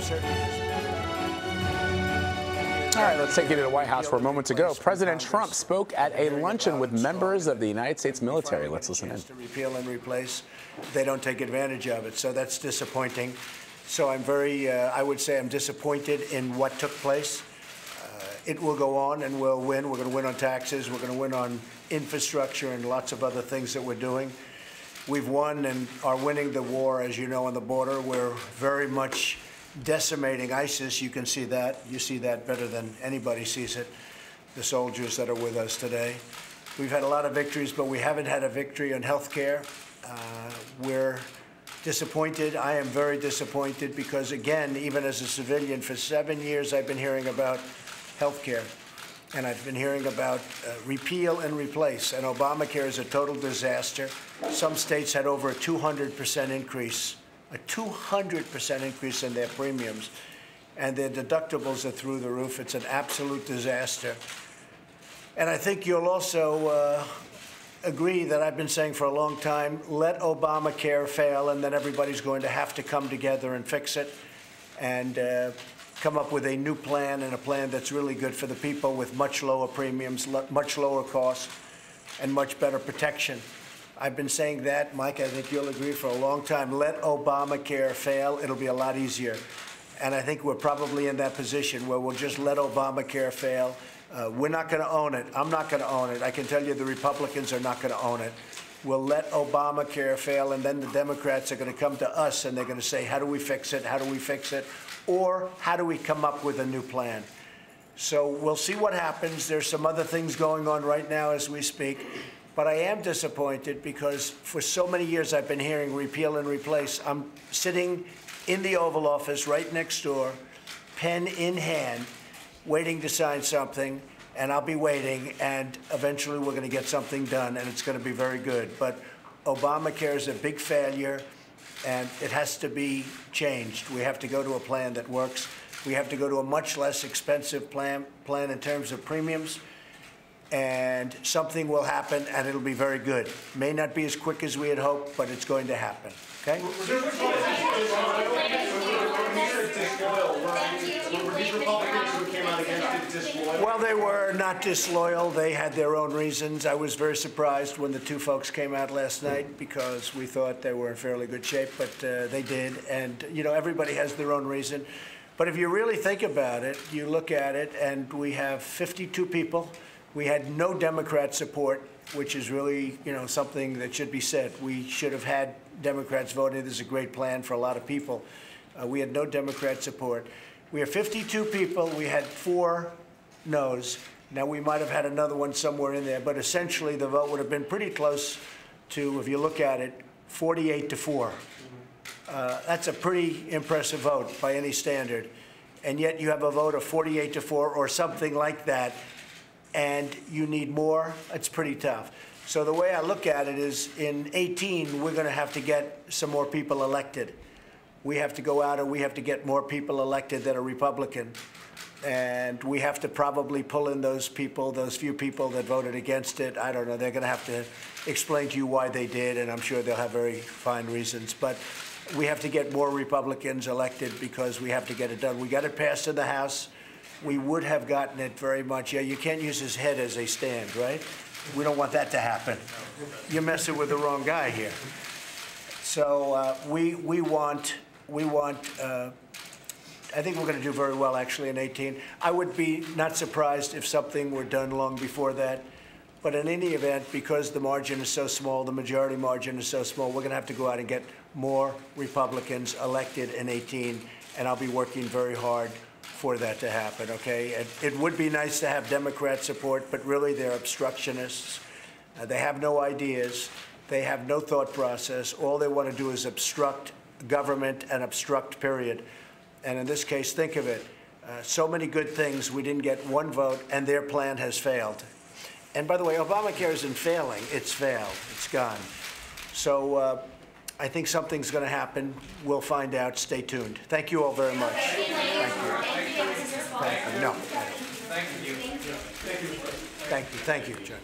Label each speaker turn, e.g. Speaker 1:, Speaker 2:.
Speaker 1: certainly
Speaker 2: All right, let's take you to the White House, where moments ago, President Trump spoke at a luncheon with members of the United States military. Let's listen in.
Speaker 1: To repeal and replace, they don't take advantage of it, so that's disappointing. So I'm very, I would say I'm disappointed in what took place. It will go on and we'll win. We're going to win on taxes. We're going to win on infrastructure and lots of other things that we're doing. We've won and are winning the war, as you know, on the border. We're very much decimating ISIS. You can see that. You see that better than anybody sees it, the soldiers that are with us today. We've had a lot of victories, but we haven't had a victory on health care. We're disappointed. I am very disappointed because, again, even as a civilian, for 7 years I've been hearing about health care. And I've been hearing about repeal and replace. And Obamacare is a total disaster. Some states had over a 200% increase. A 200% increase in their premiums, and their deductibles are through the roof. It's an absolute disaster. And I think you'll also agree that I've been saying for a long time, let Obamacare fail, and then everybody's going to have to come together and fix it and come up with a new plan, and a plan that's really good for the people with much lower premiums, much lower costs, and much better protection. I've been saying that, Mike, I think you'll agree, for a long time. Let Obamacare fail. It'll be a lot easier. And I think we're probably in that position where we'll just let Obamacare fail. We're not going to own it. I'm not going to own it. I can tell you the Republicans are not going to own it. We'll let Obamacare fail, and then the Democrats are going to come to us, and they're going to say, how do we fix it? How do we fix it? Or how do we come up with a new plan? So we'll see what happens. There's some other things going on right now as we speak. But I am disappointed because for so many years I've been hearing repeal and replace. I'm sitting in the Oval Office right next door, pen in hand, waiting to sign something, and I'll be waiting, and eventually we're going to get something done, and it's going to be very good. But Obamacare is a big failure, and it has to be changed. We have to go to a plan that works. We have to go to a much less expensive plan in terms of premiums. And something will happen, and it'll be very good. May not be as quick as we had hoped, but it's going to happen. Okay? Well, they were not disloyal. They had their own reasons. I was very surprised when the two folks came out last night because we thought they were in fairly good shape, but they did. And, you know, everybody has their own reason. But if you really think about it, you look at it, and we have 52 people. We had no Democrat support, which is really, you know, something that should be said. We should have had Democrats voting. This is a great plan for a lot of people. We had no Democrat support. We have 52 people. We had 4 no's. Now, we might have had another one somewhere in there, but essentially the vote would have been pretty close to, if you look at it, 48-4. That's a pretty impressive vote by any standard. And yet you have a vote of 48-4 or something like that, and you need more. It's pretty tough. So the way I look at it is, in 18, we're going to have to get some more people elected. We have to go out and we have to get more people elected that are Republican. And we have to probably pull in those people, those few people that voted against it. I don't know. They're going to have to explain to you why they did, and I'm sure they'll have very fine reasons. But we have to get more Republicans elected because we have to get it done. We got it passed in the House. We would have gotten it very much. Yeah, you can't use his head as a stand, right? We don't want that to happen. You're messing with the wrong guy here. So we want. I think we're going to do very well, actually, in 18. I would be not surprised if something were done long before that. But in any event, because the margin is so small, the majority margin is so small, we're going to have to go out and get more Republicans elected in 18, and I'll be working very hard for that to happen, okay? It would be nice to have Democrat support, but really they're obstructionists. They have no ideas. They have no thought process. All they want to do is obstruct government and obstruct, period. And in this case, think of it. So many good things, we didn't get one vote, and their plan has failed. And by the way, Obamacare isn't failing. It's failed. It's gone. So I think something's going to happen. We'll find out. Stay tuned. Thank you all very much. Thank you. Thank you. No. Thank you. Thank you, John.